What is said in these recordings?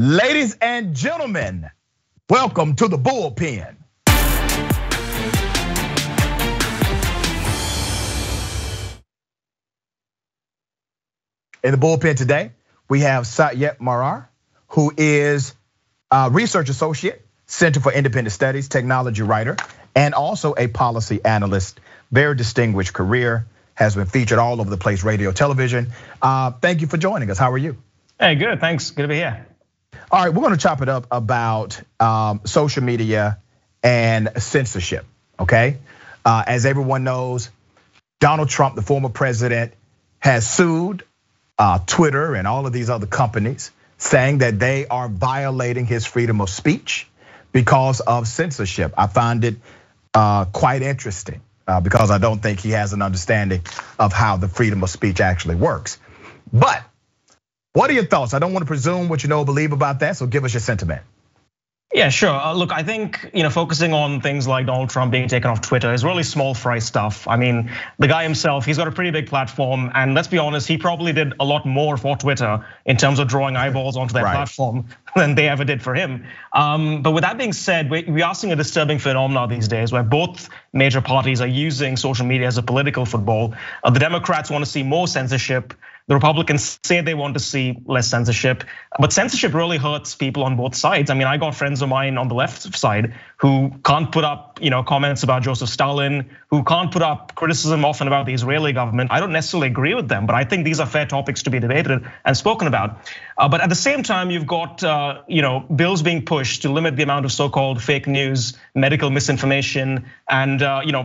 Ladies and gentlemen, welcome to the Bullpen. In the Bullpen today, we have Satyajeet Marar, who is a research associate, Center for Independent Studies, technology writer, and also a policy analyst. Very distinguished career, has been featured all over the place, radio, television. Thank you for joining us. How are you? Hey, good, thanks, good to be here. All right, we're gonna chop it up about social media and censorship, okay? As everyone knows, Donald Trump, the former president, has sued Twitter and all of these other companies, saying that they are violating his freedom of speech because of censorship. I find it quite interesting because I don't think he has an understanding of how the freedom of speech actually works. But what are your thoughts? I don't want to presume what you know or believe about that, so give us your sentiment. Yeah, sure. Look, I think focusing on things like Donald Trump being taken off Twitter is really small fry stuff. I mean, the guy himself, he's got a pretty big platform, and let's be honest, he probably did a lot more for Twitter in terms of drawing eyeballs onto their platform than they ever did for him. But with that being said, we are seeing a disturbing phenomenon these days where both major parties are using social media as a political football. The Democrats want to see more censorship. The Republicans say they want to see less censorship, but censorship really hurts people on both sides. I mean, I got friends of mine on the left side who can't put up comments about Joseph Stalin, who can't put up criticism often about the Israeli government. I don't necessarily agree with them, but I think these are fair topics to be debated and spoken about. But at the same time, you've got bills being pushed to limit the amount of so-called fake news, medical misinformation, and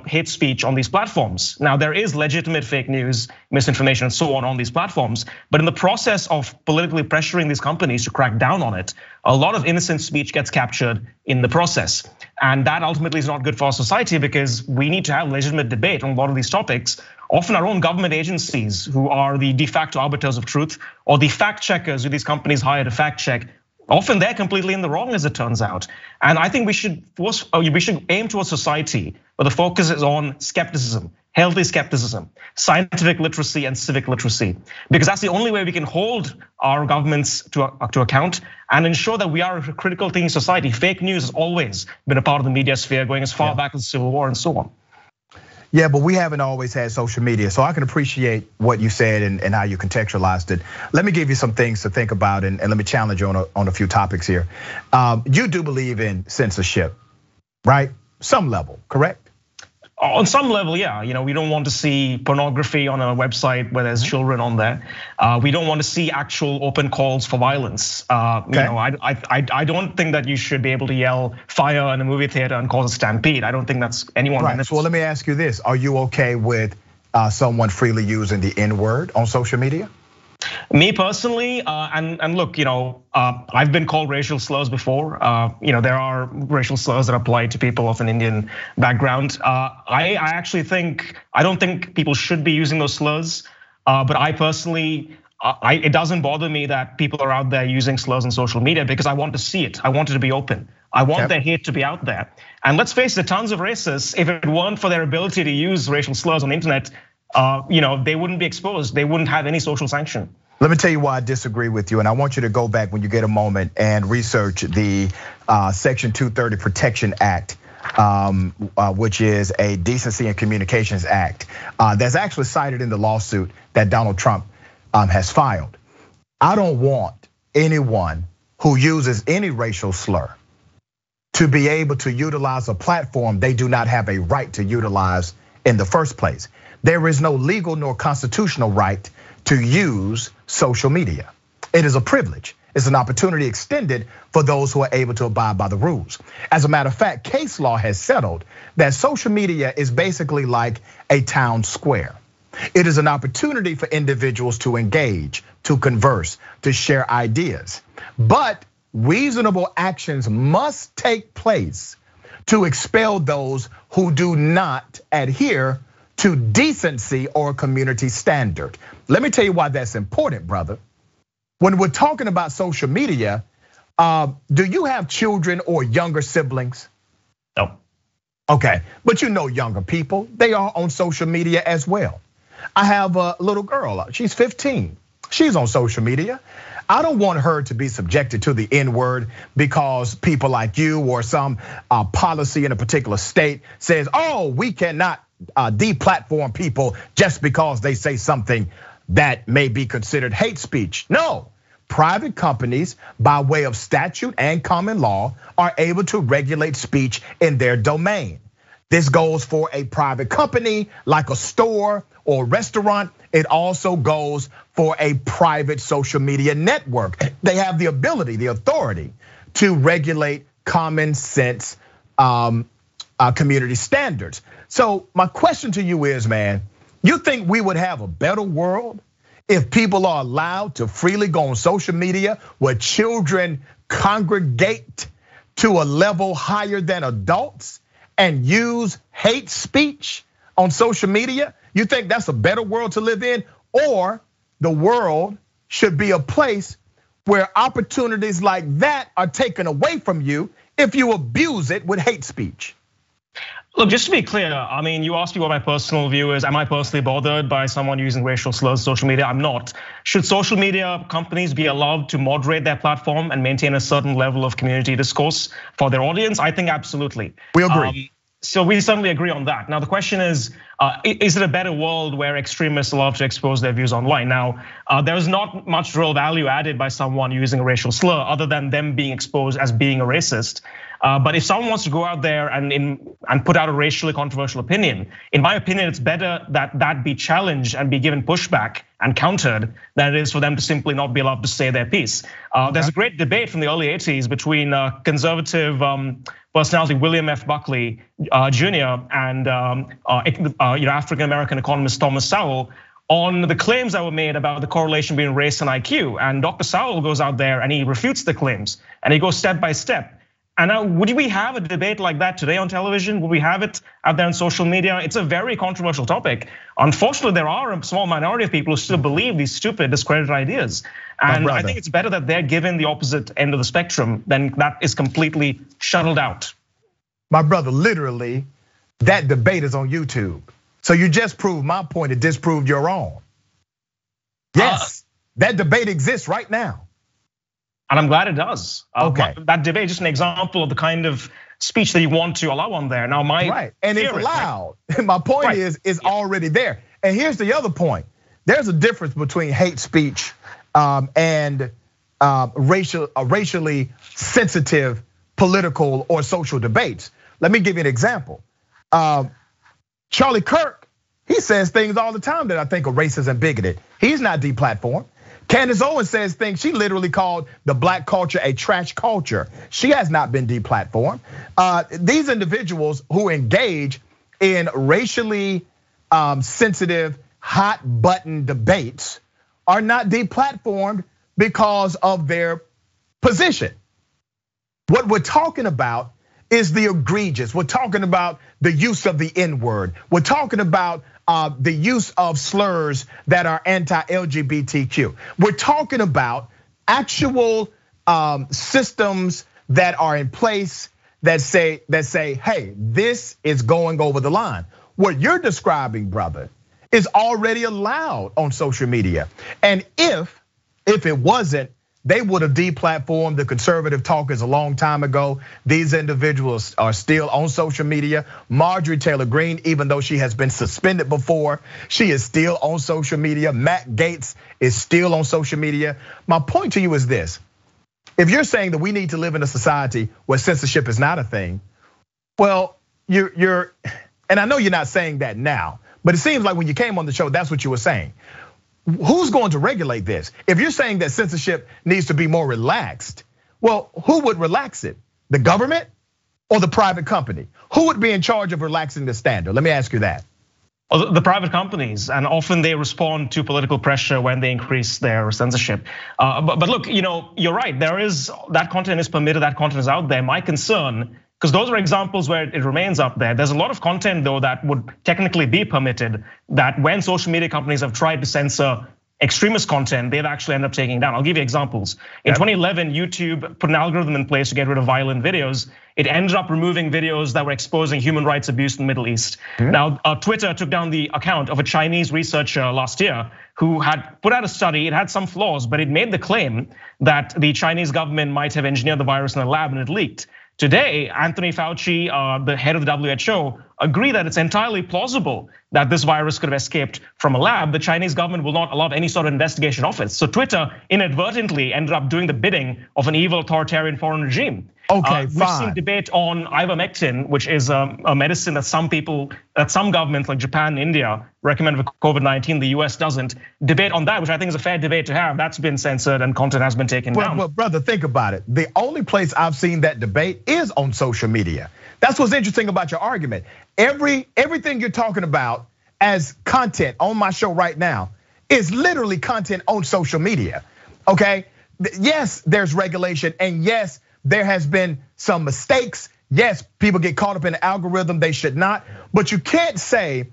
hate speech on these platforms. Now, there is legitimate fake news, misinformation, and so on these platforms. But in the process of politically pressuring these companies to crack down on it, a lot of innocent speech gets captured in the process. And that ultimately is not good for our society because we need to have legitimate debate on a lot of these topics. Often our own government agencies, who are the de facto arbiters of truth, or the fact checkers who these companies hire to fact check, often they're completely in the wrong, as it turns out. And I think we should aim towards society where the focus is on skepticism, healthy skepticism, scientific literacy, and civic literacy, because that's the only way we can hold our governments to account and ensure that we are a critical thinking society. Fake news has always been a part of the media sphere, going as far back as the Civil War and so on. Yeah, but we haven't always had social media, so I can appreciate what you said and how you contextualized it. Let me give you some things to think about, and let me challenge you on a few topics here. You do believe in censorship, right? Some level, correct? On some level, yeah. We don't want to see pornography on a website where there's children on there. We don't want to see actual open calls for violence. I don't think that you should be able to yell fire in a movie theater and cause a stampede. I don't think that's anyone. Right. So let me ask you this: are you okay with someone freely using the N-word on social media? Me personally, and look, I've been called racial slurs before. There are racial slurs that apply to people of an Indian background. I actually I don't think people should be using those slurs. But I personally, it doesn't bother me that people are out there using slurs on social media because I want to see it. I want it to be open. I want their hate to be out there. And let's face it, tons of racists, if it weren't for their ability to use racial slurs on the internet, they wouldn't be exposed. They wouldn't have any social sanction. Let me tell you why I disagree with you, and I want you to go back when you get a moment and research the Section 230 Protection Act, which is a Decency and Communications Act that's actually cited in the lawsuit that Donald Trump has filed. I don't want anyone who uses any racial slur to be able to utilize a platform they do not have a right to utilize in the first place. There is no legal nor constitutional right to use social media. It is a privilege. It's an opportunity extended for those who are able to abide by the rules. As a matter of fact, case law has settled that social media is basically like a town square. It is an opportunity for individuals to engage, to converse, to share ideas. But reasonable actions must take place to expel those who do not adhere to decency or community standard. Let me tell you why that's important, brother. When we're talking about social media, do you have children or younger siblings? No. Okay, but younger people, they are on social media as well. I have a little girl, she's 15. She's on social media. I don't want her to be subjected to the N-word because people like you or some policy in a particular state says, oh, we cannot deplatform people just because they say something that may be considered hate speech. No, private companies, by way of statute and common law, are able to regulate speech in their domain. This goes for a private company like a store or restaurant. It also goes for a private social media network. They have the ability, the authority to regulate common sense community standards. So my question to you is, man, you think we would have a better world if people are allowed to freely go on social media where children congregate to a level higher than adults and use hate speech on social media? You think that's a better world to live in? Or the world should be a place where opportunities like that are taken away from you if you abuse it with hate speech? Look, just to be clear, I mean, you asked me what my personal view is. Am I personally bothered by someone using racial slurs on social media? I'm not. Should social media companies be allowed to moderate their platform and maintain a certain level of community discourse for their audience? I think absolutely. We agree. So we certainly agree on that. Now the question is it a better world where extremists are allowed to expose their views online? Now, there's not much real value added by someone using a racial slur other than them being exposed as being a racist. But if someone wants to go out there and put out a racially controversial opinion, in my opinion, it's better that that be challenged and be given pushback and countered than it is for them to simply not be allowed to say their piece. There's a great debate from the early 80s between conservative personality William F. Buckley Jr. and African-American economist Thomas Sowell on the claims that were made about the correlation between race and IQ. And Dr. Sowell goes out there and he refutes the claims and he goes step by step. And now, would we have a debate like that today on television? Would we have it out there on social media? It's a very controversial topic. Unfortunately, there are a small minority of people who still believe these stupid, discredited ideas. And I think it's better that they're given the opposite end of the spectrum than that is completely shuttled out. My brother, literally, that debate is on YouTube. So you just proved my point, it disproved your own. Yes, that debate exists right now. And I'm glad it does. Okay. That debate is just an example of the kind of speech that you want to allow on there. Now, and it's allowed. My point is, it's already there. And here's the other point. There's a difference between hate speech and racially sensitive political or social debates. Let me give you an example. Charlie Kirk, he says things all the time that I think are racist and bigoted. He's not deplatformed. Candace Owens says things, she literally called the black culture a trash culture. She has not been deplatformed. These individuals who engage in racially sensitive, hot button debates are not deplatformed because of their position. What we're talking about is the egregious. We're talking about the use of the N-word. We're talking about the use of slurs that are anti-LGBTQ. We're talking about actual systems that are in place that say, hey, this is going over the line. What you're describing, brother, is already allowed on social media. And if it wasn't, they would have deplatformed the conservative talkers a long time ago. These individuals are still on social media. Marjorie Taylor Greene, even though she has been suspended before, she is still on social media. Matt Gaetz is still on social media. My point to you is this. If you're saying that we need to live in a society where censorship is not a thing, well, you're, and I know you're not saying that now, but it seems like when you came on the show, that's what you were saying. Who's going to regulate this? If you're saying that censorship needs to be more relaxed, well, who would relax it? The government or the private company? Who would be in charge of relaxing the standard? Let me ask you that. The private companies, and often they respond to political pressure when they increase their censorship. But look, you're right. There is that content is permitted, that content is out there. My concern, because those are examples where it remains up there. There's a lot of content though that would technically be permitted that when social media companies have tried to censor extremist content, they've actually ended up taking down. I'll give you examples. In 2011, YouTube put an algorithm in place to get rid of violent videos. It ended up removing videos that were exposing human rights abuse in the Middle East. Now, Twitter took down the account of a Chinese researcher last year who had put out a study. It had some flaws, but it made the claim that the Chinese government might have engineered the virus in a lab and it leaked. Today, Anthony Fauci, the head of the WHO, agree that it's entirely plausible that this virus could have escaped from a lab. The Chinese government will not allow any sort of investigation of it. So Twitter inadvertently ended up doing the bidding of an evil authoritarian foreign regime. Okay, We've seen debate on ivermectin, which is a medicine that some governments like Japan and India recommend for COVID-19, the US doesn't. Debate on that, which I think is a fair debate to have, that's been censored and content has been taken down. Well, brother, think about it. The only place I've seen that debate is on social media. That's what's interesting about your argument. Everything you're talking about as content on my show right now is literally content on social media, okay? Yes, there's regulation, and yes, there has been some mistakes. Yes, people get caught up in the algorithm, they should not. But you can't say,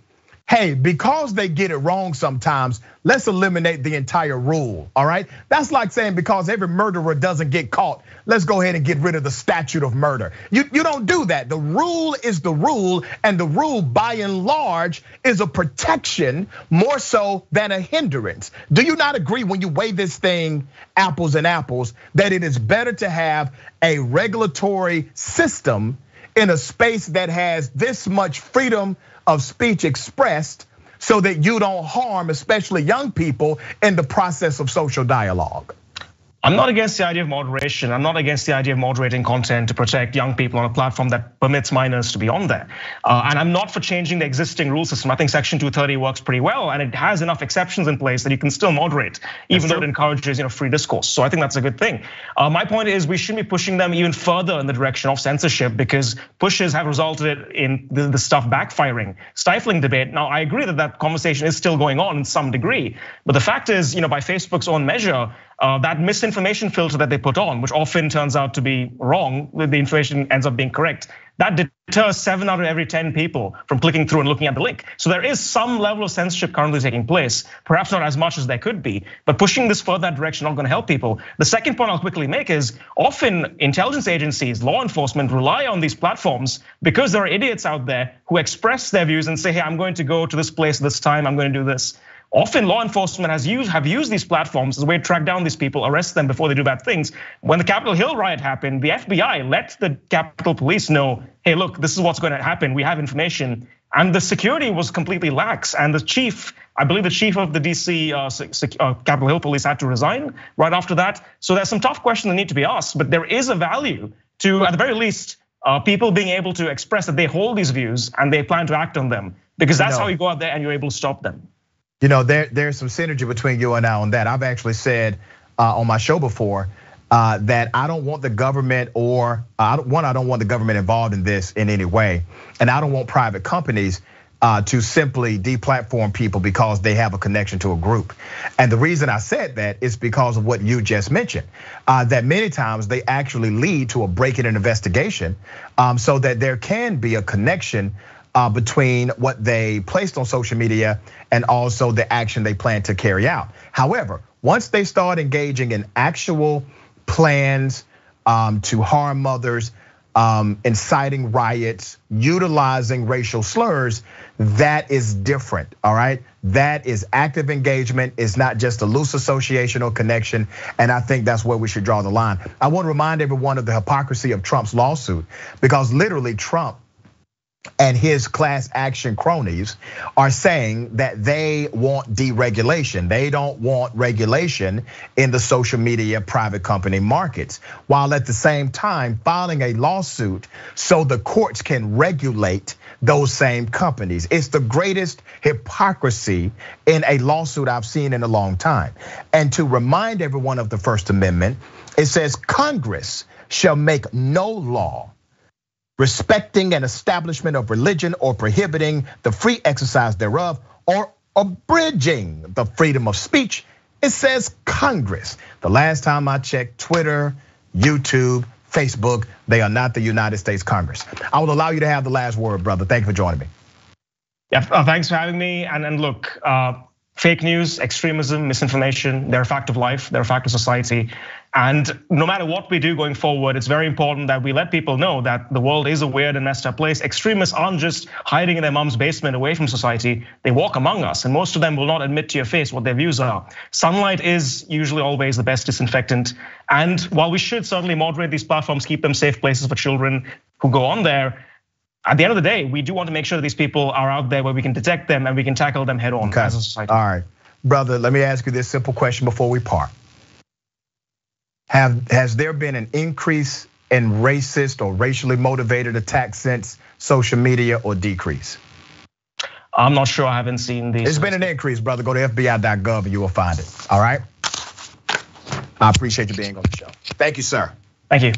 hey, because they get it wrong sometimes, let's eliminate the entire rule, all right? That's like saying because every murderer doesn't get caught, let's go ahead and get rid of the statute of murder. You don't do that. The rule is the rule, and the rule by and large is a protection more so than a hindrance. Do you not agree when you weigh this thing apples and apples that it is better to have a regulatory system in a space that has this much freedom of speech expressed so that you don't harm, especially young people, in the process of social dialogue? I'm not against the idea of moderation. I'm not against the idea of moderating content to protect young people on a platform that permits minors to be on there. And I'm not for changing the existing rule system. I think Section 230 works pretty well, and it has enough exceptions in place that you can still moderate, even though it encourages free discourse. So I think that's a good thing. My point is we shouldn't be pushing them even further in the direction of censorship, because pushes have resulted in the stuff backfiring, stifling debate. Now, I agree that that conversation is still going on in some degree, but the fact is, by Facebook's own measure, that misinformation filter that they put on, which often turns out to be wrong, the information ends up being correct, that deters 7 out of every 10 people from clicking through and looking at the link. So there is some level of censorship currently taking place, perhaps not as much as there could be, but pushing this further that direction not gonna help people. The second point I'll quickly make is often intelligence agencies, law enforcement rely on these platforms because there are idiots out there who express their views and say, hey, I'm going to go to this place this time, I'm going to do this. Often law enforcement have used these platforms as a way to track down these people, arrest them before they do bad things. When the Capitol Hill riot happened, the FBI let the Capitol Police know, hey, look, this is what's going to happen. We have information. And the security was completely lax. And the chief, I believe the chief of the DC Capitol Hill Police had to resign right after that. So there's some tough questions that need to be asked, but there is a value to, at the very least, people being able to express that they hold these views and they plan to act on them, because that's how you go out there and you're able to stop them. There's some synergy between you and I on that. I've actually said on my show before that I don't want the government I don't want the government involved in this in any way. And I don't want private companies to simply deplatform people because they have a connection to a group. And the reason I said that is because of what you just mentioned, that many times they actually lead to a break-in investigation so that there can be a connection between what they placed on social media and also the action they plan to carry out. However, once they start engaging in actual plans to harm others, inciting riots, utilizing racial slurs, that is different, all right? That is active engagement. It's not just a loose association or connection, and I think that's where we should draw the line. I want to remind everyone of the hypocrisy of Trump's lawsuit, because literally Trump and his class action cronies are saying that they want deregulation. They don't want regulation in the social media private company markets, while at the same time filing a lawsuit so the courts can regulate those same companies. It's the greatest hypocrisy in a lawsuit I've seen in a long time. And to remind everyone of the First Amendment, it says Congress shall make no law respecting an establishment of religion or prohibiting the free exercise thereof or abridging the freedom of speech. It says Congress. The last time I checked Twitter, YouTube, Facebook, they are not the United States Congress. I will allow you to have the last word, brother. Thank you for joining me. Yeah, thanks for having me. And look, Fake news, extremism, misinformation, they're a fact of life, they're a fact of society. And no matter what we do going forward, it's very important that we let people know that the world is a weird and messed up place. Extremists aren't just hiding in their mom's basement away from society. They walk among us, and most of them will not admit to your face what their views are. Sunlight is usually always the best disinfectant. And while we should certainly moderate these platforms, keep them safe places for children who go on there, at the end of the day, we do want to make sure that these people are out there where we can detect them and we can tackle them head on as a society. All right, brother, let me ask you this simple question before we part. Has there been an increase in racist or racially motivated attacks since social media, or decrease? I'm not sure, I haven't seen these. It's been an increase, brother. Go to FBI.gov and you will find it, all right? I appreciate you being on the show. Thank you, sir. Thank you.